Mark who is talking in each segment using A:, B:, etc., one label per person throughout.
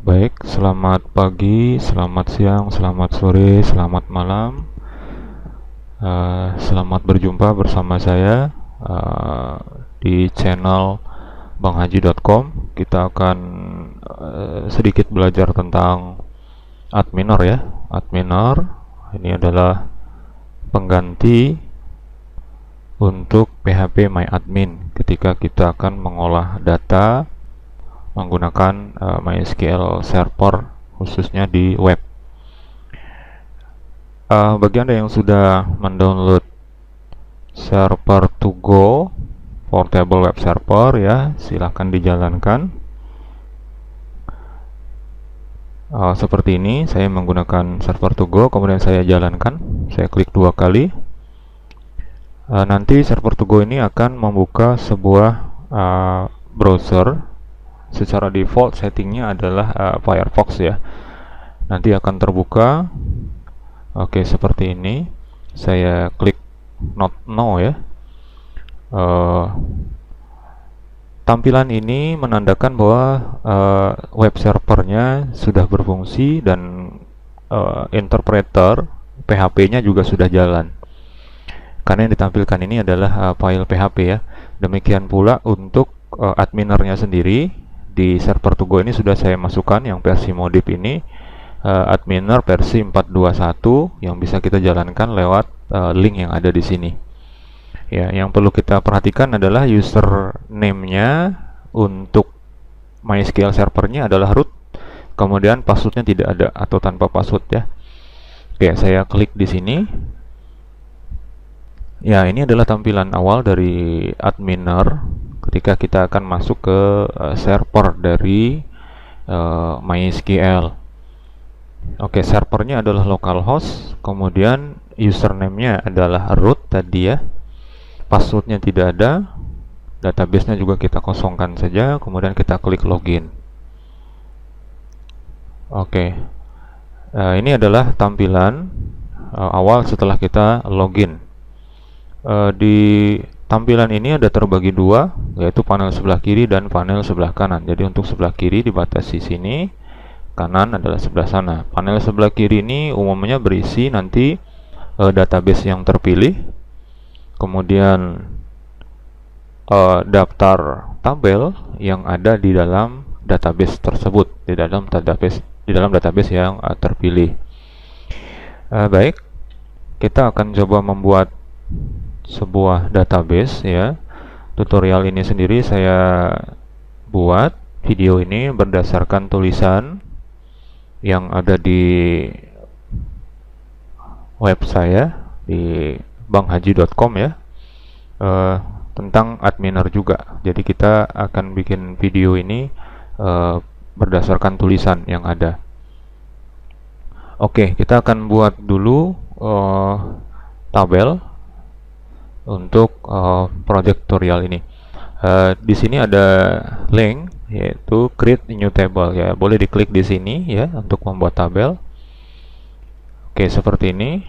A: Baik, selamat pagi, selamat siang, selamat sore, selamat malam. Selamat berjumpa bersama saya eh, di channel banghaji.com. Kita akan sedikit belajar tentang adminer ya. Adminer ini adalah pengganti untuk PHP MyAdmin ketika kita akan mengolah data menggunakan MySQL Server khususnya di web. Bagi Anda yang sudah mendownload server to go portable web server ya, silahkan dijalankan. Seperti ini, saya menggunakan server to go, kemudian saya jalankan. Saya klik 2 kali. Nanti server to go ini akan membuka sebuah browser. Secara default settingnya adalah Firefox ya. Nanti akan terbuka. Oke, seperti ini. Saya klik not now ya. Tampilan ini menandakan bahwa web servernya sudah berfungsi dan interpreter PHP-nya juga sudah jalan. Karena yang ditampilkan ini adalah file PHP ya. Demikian pula untuk adminernya sendiri di server to go ini sudah saya masukkan yang versi modif ini. Adminer versi 4.2.1 yang bisa kita jalankan lewat link yang ada di sini. Ya, yang perlu kita perhatikan adalah username-nya untuk MySQL servernya adalah root, kemudian passwordnya tidak ada atau tanpa password ya. Oke, saya klik di sini. Ya, ini adalah tampilan awal dari adminer ketika kita akan masuk ke server dari MySQL. Oke, servernya adalah localhost, kemudian username-nya adalah root tadi ya. Passwordnya tidak ada, database-nya juga kita kosongkan saja, kemudian kita klik login. Oke, ini adalah tampilan awal setelah kita login. Di tampilan ini ada terbagi dua, yaitu panel sebelah kiri dan panel sebelah kanan. Jadi untuk sebelah kiri dibatasi sini, kanan adalah sebelah sana. Panel sebelah kiri ini umumnya berisi nanti database yang terpilih, kemudian daftar tabel yang ada di dalam database tersebut, di dalam database yang terpilih. Baik, kita akan coba membuat sebuah database ya. Tutorial ini sendiri saya buat video ini berdasarkan tulisan yang ada di web saya di banghaji.com ya, tentang adminer juga. Jadi kita akan bikin video ini berdasarkan tulisan yang ada. Oke, kita akan buat dulu tabel untuk project tutorial ini. Di sini ada link yaitu create new table ya, boleh diklik di sini ya untuk membuat tabel. Oke, seperti ini.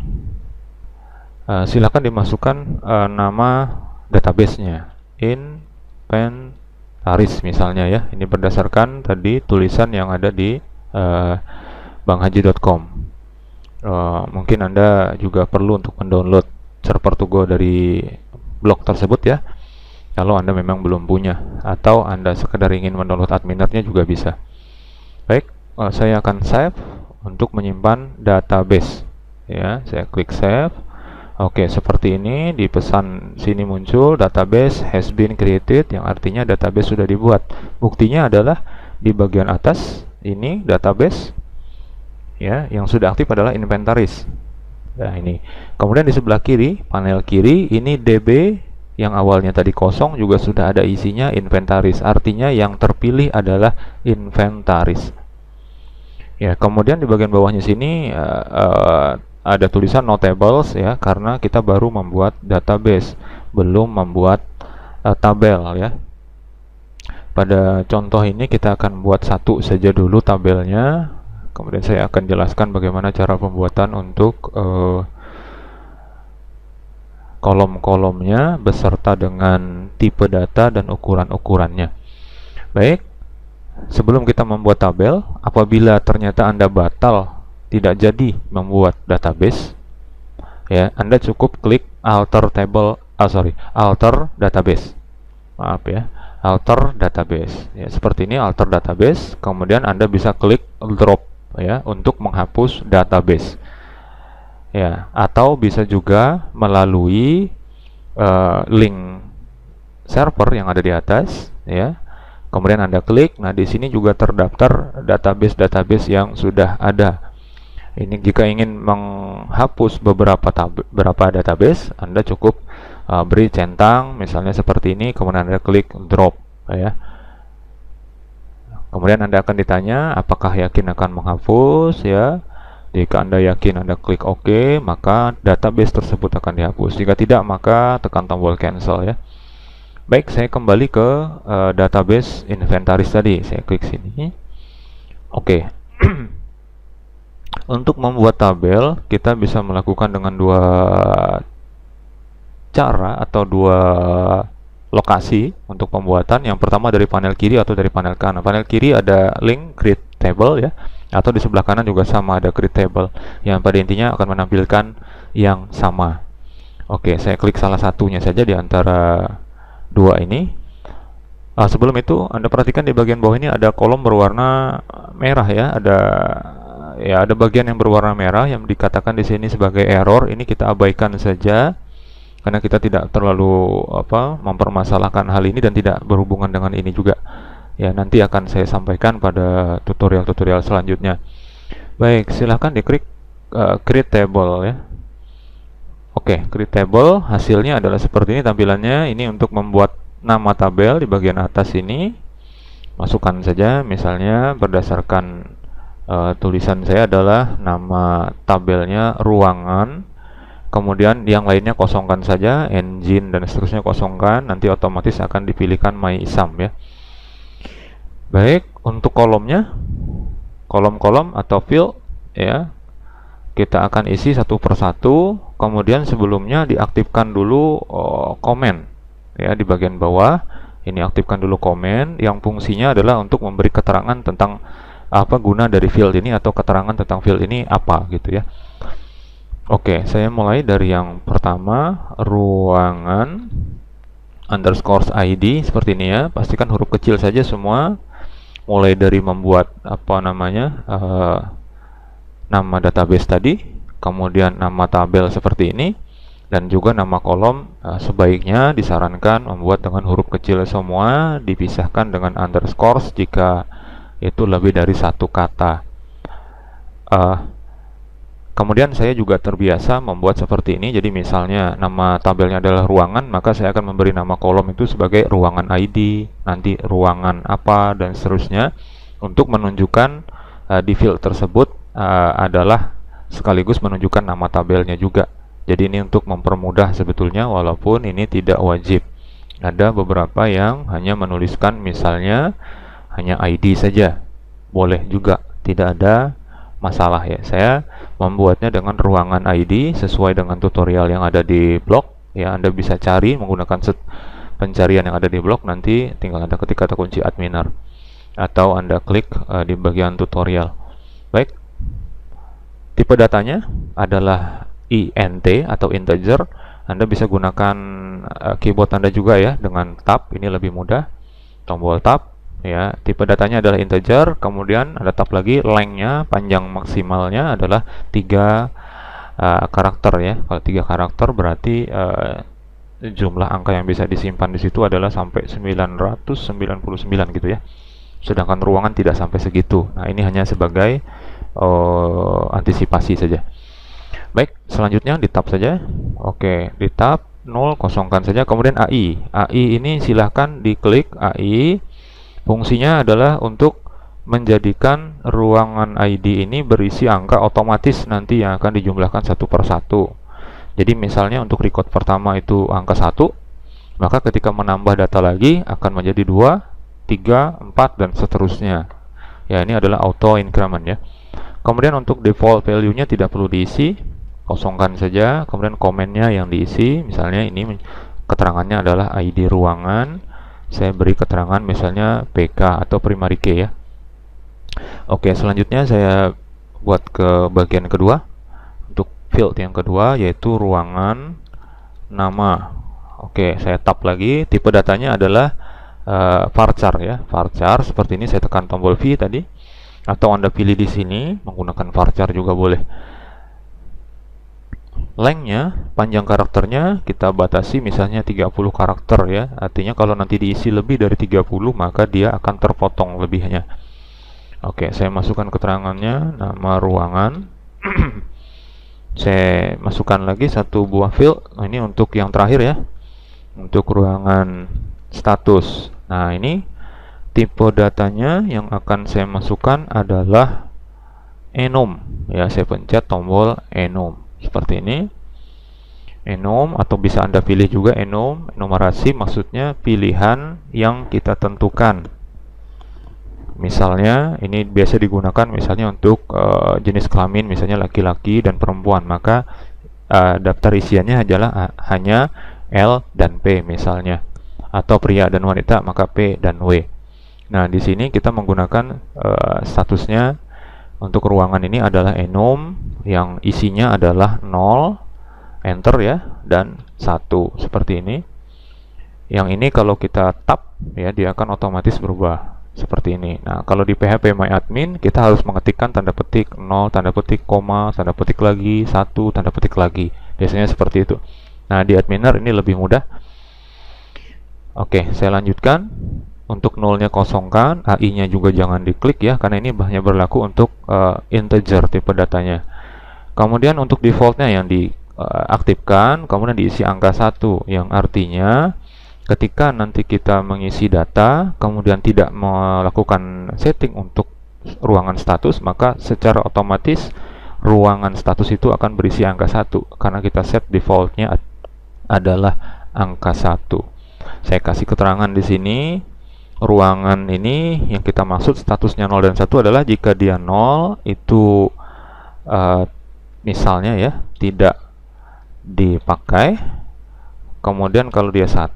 A: Silakan dimasukkan nama database-nya, inventaris misalnya ya. Ini berdasarkan tadi tulisan yang ada di banghaji.com. Mungkin Anda juga perlu untuk mendownload server to go dari blog tersebut ya, kalau Anda memang belum punya, atau Anda sekedar ingin mendownload adminernya juga bisa. Baik, saya akan save untuk menyimpan database ya. Saya klik save. Oke, seperti ini di pesan sini muncul database has been created, yang artinya database sudah dibuat. Buktinya adalah di bagian atas ini database ya, yang sudah aktif adalah inventaris. Nah, ini. Kemudian di sebelah kiri, panel kiri ini DB yang awalnya tadi kosong juga sudah ada isinya inventaris. Artinya yang terpilih adalah inventaris. Ya, kemudian di bagian bawahnya sini ada tulisan notables ya, karena kita baru membuat database, belum membuat tabel ya. Pada contoh ini kita akan buat satu saja dulu tabelnya. Kemudian saya akan jelaskan bagaimana cara pembuatan untuk kolom-kolomnya beserta dengan tipe data dan ukuran-ukurannya. Baik, sebelum kita membuat tabel, apabila ternyata Anda batal tidak jadi membuat database, ya, Anda cukup klik alter table, alter database. Maaf ya, alter database. Ya, seperti ini alter database. Kemudian Anda bisa klik drop ya untuk menghapus database. Ya, atau bisa juga melalui link server yang ada di atas ya. Kemudian Anda klik. Nah, di sini juga terdaftar database-database yang sudah ada. Ini jika ingin menghapus beberapa database, Anda cukup beri centang misalnya seperti ini, kemudian Anda klik drop ya. Kemudian Anda akan ditanya apakah yakin akan menghapus ya. Jika Anda yakin, Anda klik OK, maka database tersebut akan dihapus. Jika tidak, maka tekan tombol cancel ya. Baik, saya kembali ke database inventaris tadi. Saya klik sini. Oke. Untuk membuat tabel, kita bisa melakukan dengan dua cara atau dua lokasi untuk pembuatan. Yang pertama dari panel kiri atau dari panel kanan. Panel kiri ada link create table ya, atau di sebelah kanan juga sama ada create table yang pada intinya akan menampilkan yang sama. Oke, saya klik salah satunya saja di antara dua ini. Sebelum itu Anda perhatikan di bagian bawah ini ada kolom berwarna merah ya, ada bagian yang berwarna merah yang dikatakan di sini sebagai error. Ini kita abaikan saja karena kita tidak terlalu mempermasalahkan hal ini dan tidak berhubungan dengan ini juga. Ya, nanti akan saya sampaikan pada tutorial-tutorial selanjutnya. Baik, silahkan diklik create table ya. Oke, create table hasilnya adalah seperti ini tampilannya. Ini untuk membuat nama tabel di bagian atas ini. Masukkan saja misalnya berdasarkan tulisan saya adalah nama tabelnya ruangan. Kemudian yang lainnya kosongkan saja, engine dan seterusnya kosongkan. Nanti otomatis akan dipilihkan my isam ya. Baik, untuk kolomnya, kolom-kolom atau field ya, kita akan isi satu persatu. Kemudian sebelumnya diaktifkan dulu komen ya di bagian bawah. Ini aktifkan dulu komen yang fungsinya adalah untuk memberi keterangan tentang apa guna dari field ini atau keterangan tentang field ini apa gitu ya. Oke, saya mulai dari yang pertama, ruangan underscore ID seperti ini ya. Pastikan huruf kecil saja semua. Mulai dari membuat nama database tadi, kemudian nama tabel seperti ini, dan juga nama kolom sebaiknya disarankan membuat dengan huruf kecil semua, dipisahkan dengan underscore jika itu lebih dari satu kata. Kemudian saya juga terbiasa membuat seperti ini. Jadi misalnya nama tabelnya adalah ruangan, maka saya akan memberi nama kolom itu sebagai ruangan ID, nanti ruangan apa, dan seterusnya, untuk menunjukkan di field tersebut adalah sekaligus menunjukkan nama tabelnya juga. Jadi ini untuk mempermudah sebetulnya, walaupun ini tidak wajib. Ada beberapa yang hanya menuliskan misalnya hanya ID saja, boleh juga, tidak ada masalah ya. Saya membuatnya dengan ruangan ID sesuai dengan tutorial yang ada di blog ya. Anda bisa cari menggunakan pencarian yang ada di blog, nanti tinggal Anda ketik kata kunci adminer atau Anda klik di bagian tutorial. Baik, tipe datanya adalah int atau integer. Anda bisa gunakan keyboard Anda juga ya dengan tab, ini lebih mudah, tombol tab ya. Tipe datanya adalah integer, kemudian ada tab lagi, lengthnya, panjang maksimalnya adalah 3 karakter ya. Kalau 3 karakter berarti jumlah angka yang bisa disimpan di situ adalah sampai 999 gitu ya. Sedangkan ruangan tidak sampai segitu. Nah, ini hanya sebagai antisipasi saja. Baik, selanjutnya di tab saja. Oke, di tab 0 kosongkan saja. Kemudian AI. AI ini silahkan diklik AI. Fungsinya adalah untuk menjadikan ruangan ID ini berisi angka otomatis nanti yang akan dijumlahkan satu per satu. Jadi misalnya untuk record pertama itu angka 1, maka ketika menambah data lagi akan menjadi 2, 3, 4, dan seterusnya. Ya, ini adalah auto increment ya. Kemudian untuk default value-nya tidak perlu diisi, kosongkan saja. Kemudian komennya yang diisi, misalnya ini keterangannya adalah ID ruangan saya beri keterangan misalnya PK atau primary key ya. Oke, selanjutnya saya buat ke bagian kedua. Untuk field yang kedua yaitu ruangan nama. Oke, saya tap lagi. Tipe datanya adalah varchar ya, varchar seperti ini. Saya tekan tombol V tadi, atau Anda pilih di sini menggunakan varchar juga boleh. Lengthnya, panjang karakternya kita batasi misalnya 30 karakter ya. Artinya kalau nanti diisi lebih dari 30 maka dia akan terpotong lebihnya. Oke, saya masukkan keterangannya, nama ruangan. Saya masukkan lagi satu buah field. Nah, ini untuk yang terakhir ya, untuk ruangan status. Nah, ini tipe datanya yang akan saya masukkan adalah enum ya. Saya pencet tombol enum seperti ini, enum, atau bisa Anda pilih juga enum. Enumerasi maksudnya pilihan yang kita tentukan. Misalnya ini biasa digunakan misalnya untuk jenis kelamin, misalnya laki-laki dan perempuan, maka daftar isiannya adalah hanya L dan P misalnya, atau pria dan wanita maka P dan W. Nah, di sini kita menggunakan statusnya untuk ruangan ini adalah enum yang isinya adalah 0, enter ya, dan 1 seperti ini. Yang ini kalau kita tap ya, dia akan otomatis berubah seperti ini. Nah, kalau di PHP MyAdmin kita harus mengetikkan tanda petik 0, tanda petik koma, tanda petik lagi 1, tanda petik lagi. Biasanya seperti itu. Nah, di Adminer ini lebih mudah. Oke, saya lanjutkan. Untuk nolnya kosongkan, AI-nya juga jangan diklik ya, karena ini hanya berlaku untuk integer tipe datanya. Kemudian untuk defaultnya yang diaktifkan, kemudian diisi angka 1, yang artinya ketika nanti kita mengisi data, kemudian tidak melakukan setting untuk ruangan status, maka secara otomatis ruangan status itu akan berisi angka 1, karena kita set defaultnya adalah angka 1. Saya kasih keterangan di sini. Ruangan ini yang kita maksud statusnya 0 dan 1 adalah jika dia 0 itu misalnya ya tidak dipakai. Kemudian kalau dia 1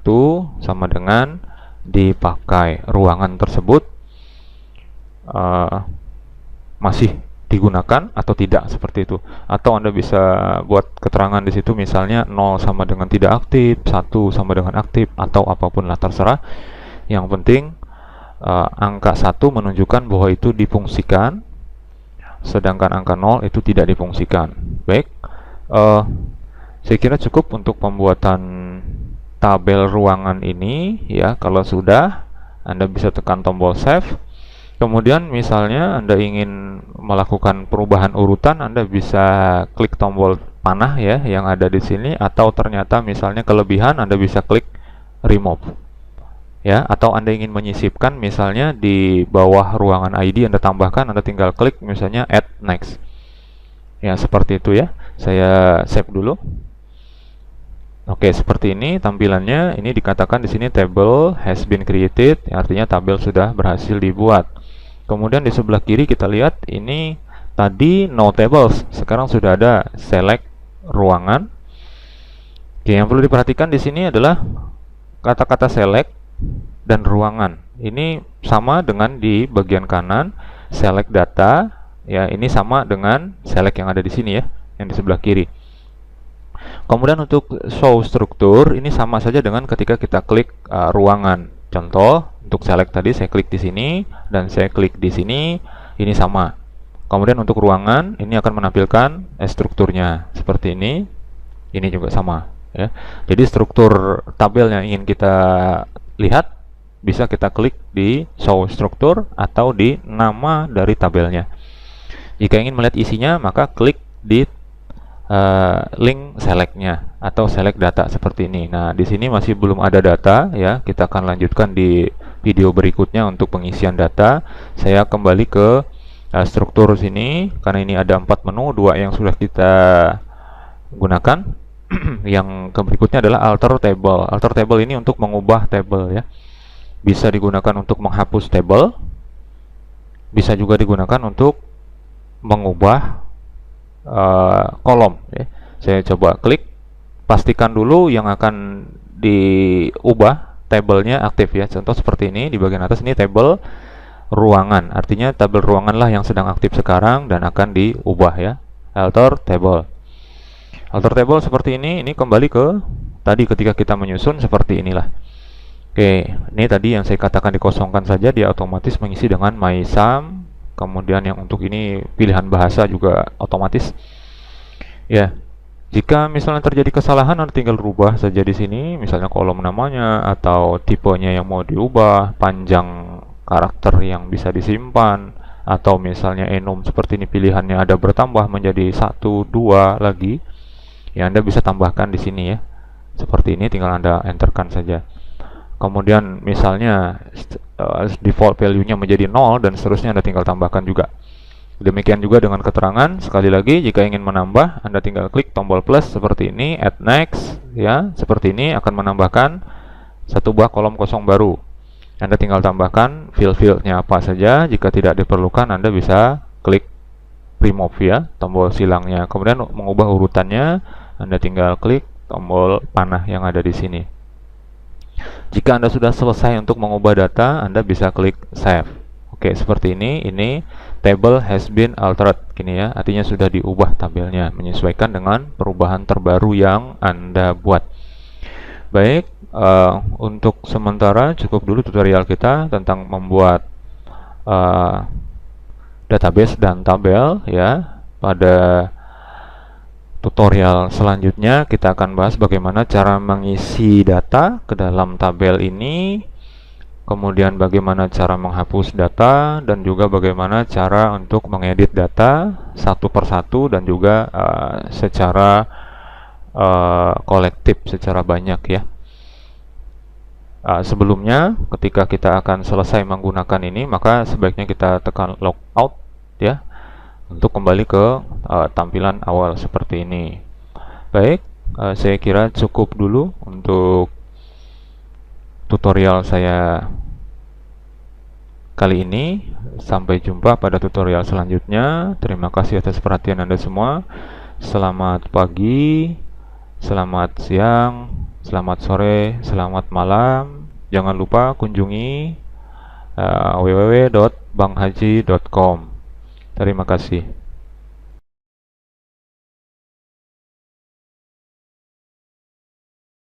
A: sama dengan dipakai. Ruangan tersebut masih digunakan atau tidak, seperti itu. Atau Anda bisa buat keterangan di situ misalnya 0 sama dengan tidak aktif, 1 sama dengan aktif, atau apapun lah, terserah. Yang penting angka 1 menunjukkan bahwa itu difungsikan, sedangkan angka 0 itu tidak difungsikan. Baik, saya kira cukup untuk pembuatan tabel ruangan ini ya. Kalau sudah, Anda bisa tekan tombol save. Kemudian misalnya Anda ingin melakukan perubahan urutan, Anda bisa klik tombol panah ya yang ada di sini, atau ternyata misalnya kelebihan, Anda bisa klik remove ya, atau Anda ingin menyisipkan misalnya di bawah ruangan ID Anda tambahkan, Anda tinggal klik misalnya add next ya, seperti itu ya. Saya save dulu. Oke, seperti ini tampilannya. Ini dikatakan di sini table has been created, artinya tabel sudah berhasil dibuat. Kemudian di sebelah kiri kita lihat ini tadi no tables, sekarang sudah ada select ruangan. Oke, yang perlu diperhatikan di sini adalah kata-kata select dan ruangan. Ini sama dengan di bagian kanan select data ya, ini sama dengan select yang ada di sini ya, yang di sebelah kiri. Kemudian untuk show struktur ini sama saja dengan ketika kita klik ruangan. Contoh untuk select tadi saya klik di sini dan saya klik di sini, ini sama. Kemudian untuk ruangan ini akan menampilkan strukturnya seperti ini. Ini juga sama ya. Jadi struktur tabel yang ingin kita lihat bisa kita klik di show struktur atau di nama dari tabelnya. Jika ingin melihat isinya, maka klik di link selectnya atau select data seperti ini. Nah, di sini masih belum ada data ya. Kita akan lanjutkan di video berikutnya untuk pengisian data. Saya kembali ke struktur sini karena ini ada 4 menu, 2 yang sudah kita gunakan. Yang berikutnya adalah alter table. Alter table ini untuk mengubah table ya. Bisa digunakan untuk menghapus table, bisa juga digunakan untuk mengubah kolom ya. Saya coba klik, pastikan dulu yang akan diubah tabelnya aktif ya. Contoh seperti ini, di bagian atas ini tabel ruangan, artinya tabel ruangan lah yang sedang aktif sekarang dan akan diubah ya. Alter table. Alter table seperti ini kembali ke tadi ketika kita menyusun seperti inilah. Oke, ini tadi yang saya katakan dikosongkan saja, dia otomatis mengisi dengan MySum. Kemudian yang untuk ini pilihan bahasa juga otomatis. Ya, jika misalnya terjadi kesalahan, Anda tinggal rubah saja di sini, misalnya kolom namanya atau tipenya yang mau diubah, panjang karakter yang bisa disimpan, atau misalnya enum seperti ini pilihannya ada bertambah menjadi 1, 2 lagi. Ya, Anda bisa tambahkan di sini ya. Seperti ini tinggal Anda enterkan saja. Kemudian misalnya default value-nya menjadi 0 dan seterusnya, Anda tinggal tambahkan juga. Demikian juga dengan keterangan. Sekali lagi, jika ingin menambah, Anda tinggal klik tombol plus seperti ini, add next ya. Seperti ini akan menambahkan satu buah kolom kosong baru. Anda tinggal tambahkan field-fieldnya apa saja. Jika tidak diperlukan, Anda bisa klik remove ya, tombol silangnya. Kemudian mengubah urutannya, Anda tinggal klik tombol panah yang ada di sini. Jika Anda sudah selesai untuk mengubah data, Anda bisa klik save. Oke, seperti ini table has been altered. Gini ya, artinya sudah diubah tabelnya menyesuaikan dengan perubahan terbaru yang Anda buat. Baik, untuk sementara cukup dulu tutorial kita tentang membuat database dan tabel ya. Pada tutorial selanjutnya kita akan bahas bagaimana cara mengisi data ke dalam tabel ini, kemudian bagaimana cara menghapus data, dan juga bagaimana cara untuk mengedit data satu persatu dan juga secara kolektif, secara banyak ya. Sebelumnya ketika kita akan selesai menggunakan ini, maka sebaiknya kita tekan logout ya, untuk kembali ke tampilan awal seperti ini. Baik, saya kira cukup dulu untuk tutorial saya kali ini. Sampai jumpa pada tutorial selanjutnya. Terima kasih atas perhatian Anda semua. Selamat pagi, selamat siang, selamat sore, selamat malam. Jangan lupa kunjungi www.banghaji.com. Terima kasih.